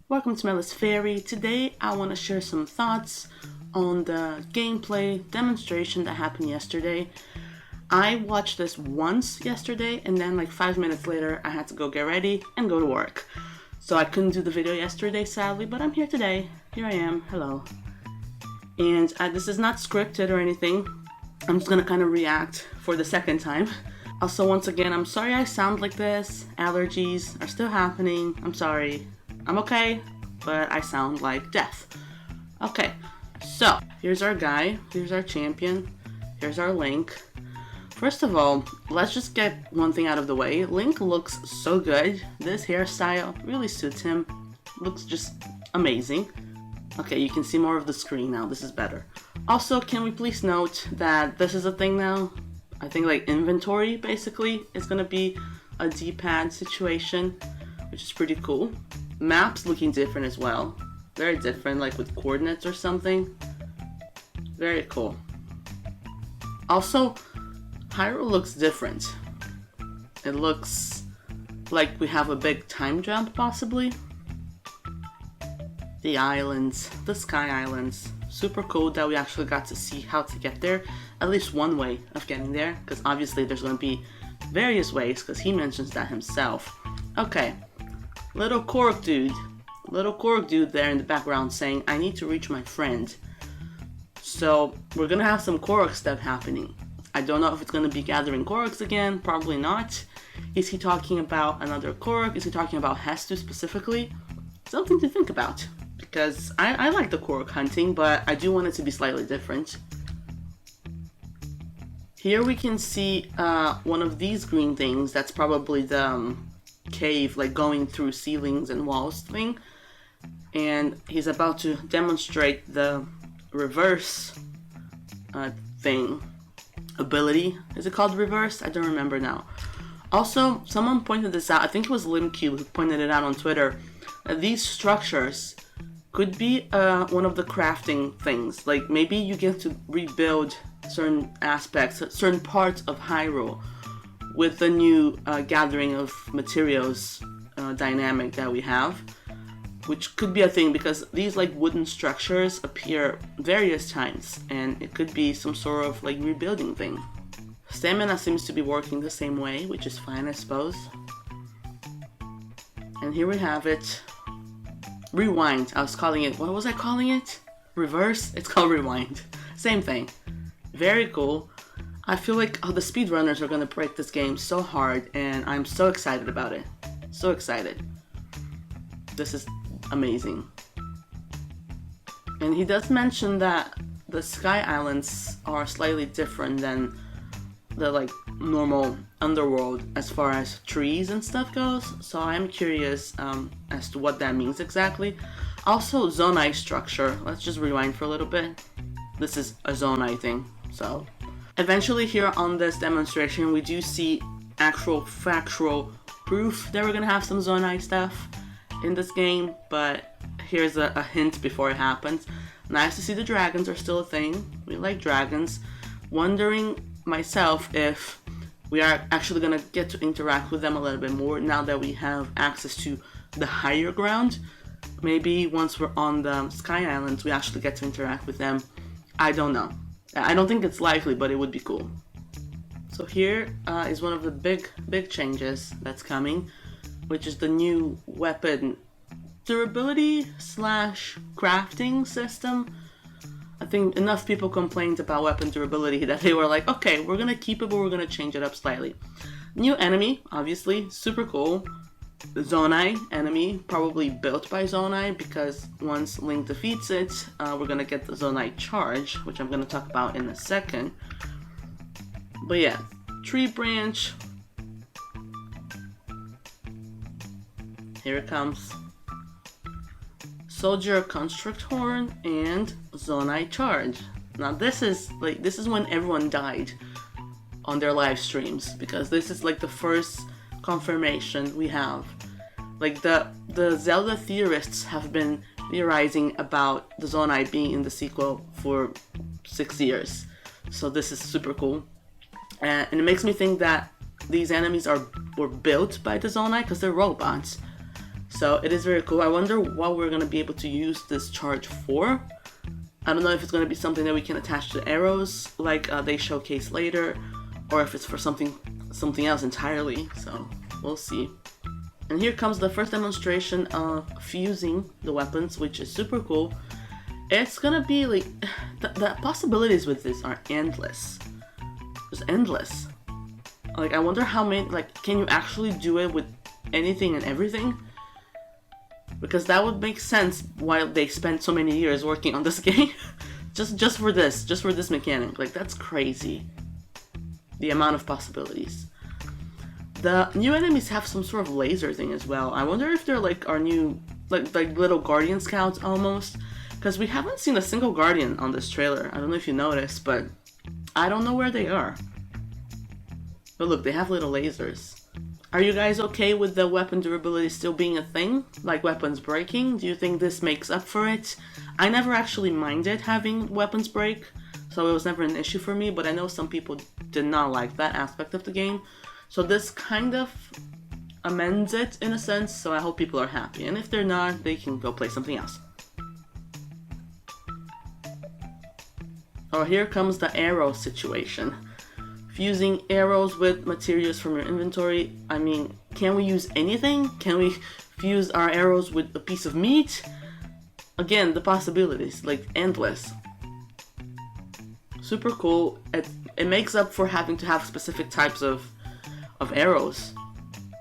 Welcome to my list Fairy. Today I want to share some thoughts on the gameplay demonstration that happened yesterday. I watched this once yesterday and then like 5 minutes later I had to go get ready and go to work. So I couldn't do the video yesterday sadly, but I'm here today. Here I am. Hello. And this is not scripted or anything. I'm just going to kind of react for the second time. Also, once again, I'm sorry I sound like this. Allergies are still happening. I'm sorry. I'm okay, but I sound like death. Okay, so here's our guy. Here's our champion. Here's our Link. First of all, let's just get one thing out of the way. Link looks so good. This hairstyle really suits him. Looks just amazing. Okay, you can see more of the screen now. This is better. Also, can we please note that this is a thing now? I think like inventory basically is gonna be a D-pad situation, which is pretty cool. Maps looking different as well. Very different, like with coordinates or something. Very cool. Also, Hyrule looks different. It looks like we have a big time jump possibly. The islands, the Sky Islands. Super cool that we actually got to see how to get there. At least one way of getting there, because obviously there's going to be various ways, because he mentions that himself. Okay, little Korok dude there in the background saying, I need to reach my friend. So we're going to have some Korok stuff happening. I don't know if it's going to be gathering Koroks again, probably not. Is he talking about another Korok? Is he talking about Hestu specifically? Something to think about. Because I like the Korok hunting, but I do want it to be slightly different. Here we can see one of these green things. That's probably the cave, like going through ceilings and walls thing. And he's about to demonstrate the reverse thing. Ability. Is it called reverse? I don't remember now. Also, someone pointed this out. I think it was Limcube who pointed it out on Twitter. These structures could be one of the crafting things. Like maybe you get to rebuild certain aspects, certain parts of Hyrule with the new gathering of materials dynamic that we have, which could be a thing because these like wooden structures appear various times and it could be some sort of like rebuilding thing. Stamina seems to be working the same way, which is fine I suppose. And here we have it. Rewind. I was calling it, what was I calling it? Reverse? It's called Rewind. Same thing. Very cool. I feel like the speedrunners are gonna break this game so hard and I'm so excited about it. So excited. This is amazing. And he does mention that the Sky Islands are slightly different than the like normal underworld as far as trees and stuff goes, so I'm curious as to what that means exactly. Also, Zonai structure. Let's just rewind for a little bit. This is a Zonai thing. So eventually here on this demonstration we do see actual factual proof that we're gonna have some Zonai stuff in this game, but here's a hint before it happens. Nice to see the dragons are still a thing. We like dragons. Wondering myself if we are actually gonna get to interact with them a little bit more now that we have access to the higher ground. Maybe once we're on the Sky Islands we actually get to interact with them. I don't know. I don't think it's likely, but it would be cool. So here is one of the big changes that's coming, which is the new weapon durability / crafting system. I think enough people complained about weapon durability that they were like, okay, we're gonna keep it, but we're gonna change it up slightly. New enemy, obviously, super cool. Zonai enemy, probably built by Zonai, because once Link defeats it, we're gonna get the Zonai charge, which I'm gonna talk about in a second. But yeah, tree branch. Here it comes. Soldier Construct Horn and Zonai Charge. Now this is when everyone died on their live streams, because this is like the first confirmation we have. Like the Zelda theorists have been theorizing about the Zonai being in the sequel for 6 years. So this is super cool. And it makes me think that these enemies were built by the Zonai because they're robots. So it is very cool. I wonder what we're going to be able to use this charge for. I don't know if it's going to be something that we can attach to arrows like they showcase later, or if it's for something else entirely, so we'll see. And here comes the first demonstration of fusing the weapons, which is super cool. It's gonna be like, the possibilities with this are endless. Just endless. Like, I wonder how many, like, can you actually do it with anything and everything? Because that would make sense why they spent so many years working on this game. just for this mechanic. Like, that's crazy. The amount of possibilities. The new enemies have some sort of laser thing as well. I wonder if they're like our new, like little guardian scouts almost. Because we haven't seen a single guardian on this trailer. I don't know if you noticed, but I don't know where they are. But look, they have little lasers. Are you guys okay with the weapon durability still being a thing? Like weapons breaking? Do you think this makes up for it? I never actually minded having weapons break, so it was never an issue for me, but I know some people did not like that aspect of the game. So this kind of amends it in a sense, so I hope people are happy. And if they're not, they can go play something else. Oh, here comes the arrow situation. Fusing arrows with materials from your inventory. I mean, can we use anything? Can we fuse our arrows with a piece of meat? Again, the possibilities, like, endless. Super cool. It makes up for having to have specific types of arrows.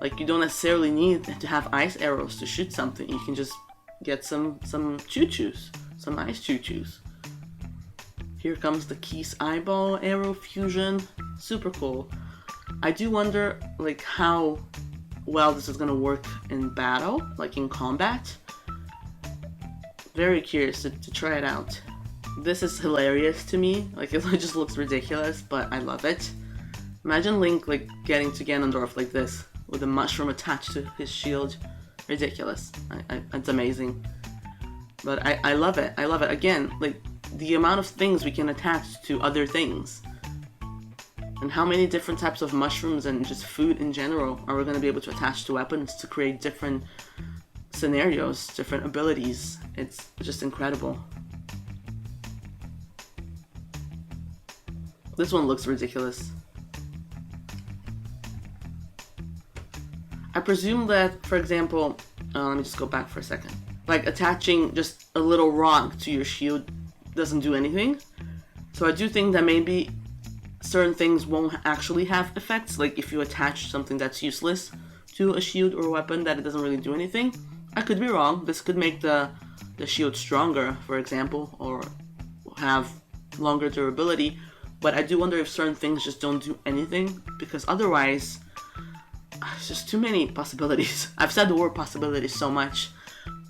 Like, you don't necessarily need to have ice arrows to shoot something. You can just get some choo-choos, some ice choo-choos. Here comes the Keys eyeball arrow fusion. Super cool. I do wonder like how well this is gonna work in battle, like in combat. Very curious to try it out. This is hilarious to me. Like, it just looks ridiculous, but I love it. Imagine Link like getting to Ganondorf like this with a mushroom attached to his shield. Ridiculous. It's amazing. But I love it. I love it. Again, like, the amount of things we can attach to other things. And how many different types of mushrooms and just food in general are we going to be able to attach to weapons to create different scenarios, different abilities. It's just incredible. This one looks ridiculous. I presume that, for example, let me just go back for a second. Like, attaching just a little rock to your shield doesn't do anything. So I do think that maybe certain things won't actually have effects. Like, if you attach something that's useless to a shield or a weapon, that it doesn't really do anything. I could be wrong. This could make the shield stronger, for example, or have longer durability. But I do wonder if certain things just don't do anything, because otherwise, it's just too many possibilities. I've said the word possibilities so much,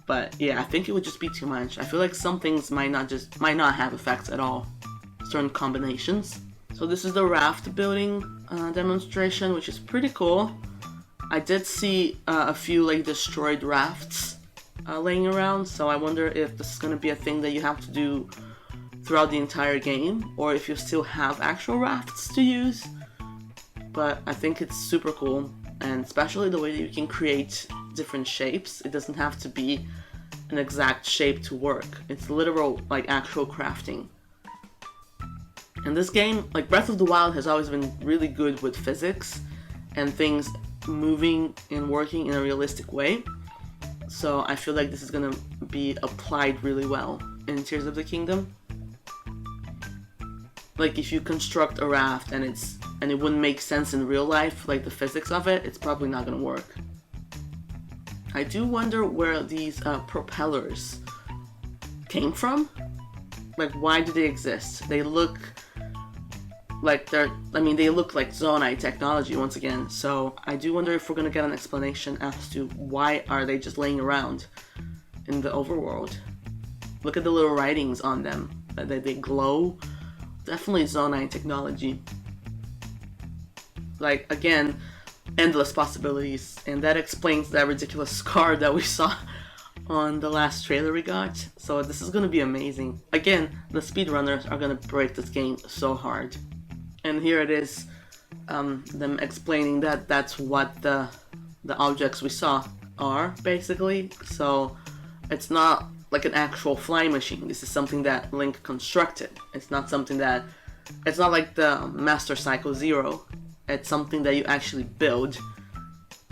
but yeah, I think it would just be too much. I feel like some things might not have effects at all. Certain combinations. So this is the Raft Building demonstration, which is pretty cool. I did see a few like destroyed rafts laying around, so I wonder if this is going to be a thing that you have to do throughout the entire game, or if you still have actual rafts to use. But I think it's super cool, and especially the way that you can create different shapes. It doesn't have to be an exact shape to work. It's literal, like, actual crafting. And this game, like, Breath of the Wild has always been really good with physics and things moving and working in a realistic way. So I feel like this is gonna be applied really well in Tears of the Kingdom. Like, if you construct a raft and it wouldn't make sense in real life, like the physics of it, it's probably not gonna work. I do wonder where these propellers came from. Like, why do they exist? They look like they look like Zonai technology once again. So I do wonder if we're gonna get an explanation as to why are they just laying around in the overworld. Look at the little writings on them. They glow. Definitely Zonai technology. Like, again, endless possibilities, and that explains that ridiculous scar that we saw on the last trailer we got. So this is gonna be amazing. Again, the speedrunners are gonna break this game so hard. And here it is, them explaining that that's what the objects we saw are, basically. So it's not like an actual flying machine. This is something that Link constructed. It's not something that... It's not like the Master Cycle Zero. It's something that you actually build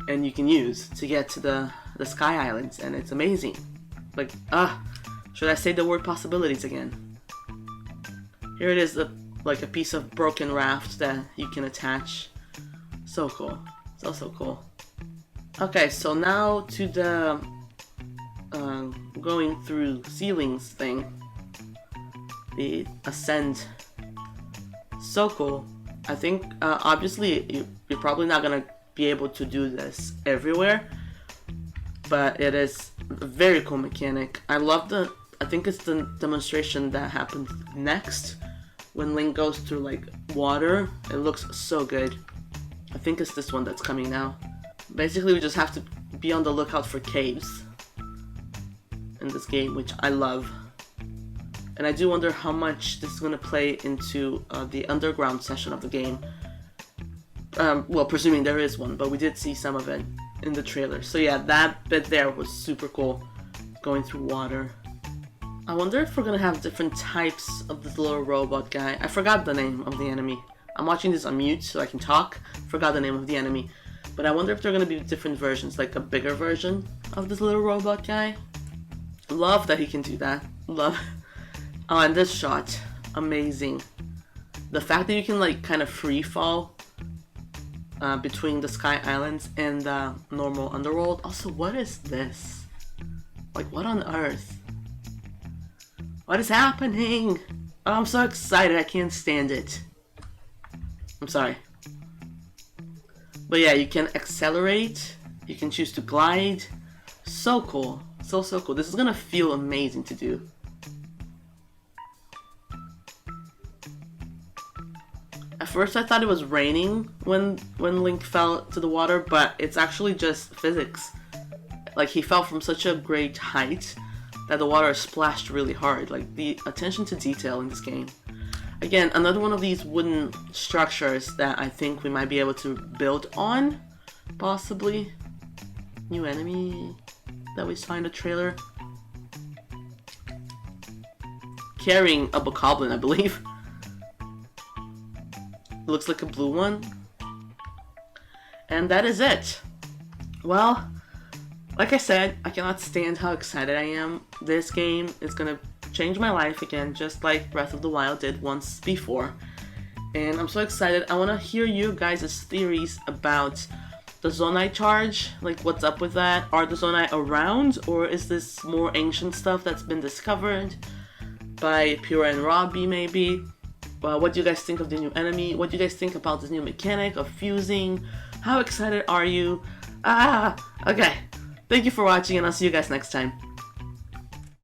and you can use to get to the Sky Islands, and it's amazing. Like, should I say the word possibilities again? Here it is, like a piece of broken raft that you can attach. So cool. So cool. Okay, so now to the going through ceilings thing. The ascend. So cool. I think obviously you're probably not gonna be able to do this everywhere, but it is a very cool mechanic. I love I think it's the demonstration that happens next when Link goes through like water. It looks so good. I think it's this one that's coming now. Basically, we just have to be on the lookout for caves in this game, which I love. And I do wonder how much this is going to play into the underground session of the game. Well, presuming there is one, but we did see some of it in the trailer. So yeah, that bit there was super cool, going through water. I wonder if we're going to have different types of this little robot guy. I forgot the name of the enemy. I'm watching this on mute so I can talk. Forgot the name of the enemy. But I wonder if there are going to be different versions, like a bigger version of this little robot guy. Love that he can do that. Love. Oh, and this shot. Amazing. The fact that you can like kind of free fall between the Sky Islands and the normal underworld. Also, what is this? Like, what on earth? What is happening? Oh, I'm so excited. I can't stand it. I'm sorry. But yeah, you can accelerate. You can choose to glide. So cool. So cool. This is gonna feel amazing to do. At first I thought it was raining when Link fell to the water, but it's actually just physics. Like, he fell from such a great height that the water splashed really hard. Like, the attention to detail in this game. Again, another one of these wooden structures that I think we might be able to build on, possibly. New enemy that we saw in the trailer. Carrying a bokoblin, I believe. Looks like a blue one. And that is it. Well, like I said, I cannot stand how excited I am. This game is gonna change my life again, just like Breath of the Wild did once before. And I'm so excited. I want to hear you guys' theories about the Zonai charge. Like, what's up with that? Are the Zonai around, or is this more ancient stuff that's been discovered by Pura and Robbie, maybe? What do you guys think of the new enemy? What do you guys think about this new mechanic of fusing? How excited are you? Okay. Thank you for watching, and I'll see you guys next time.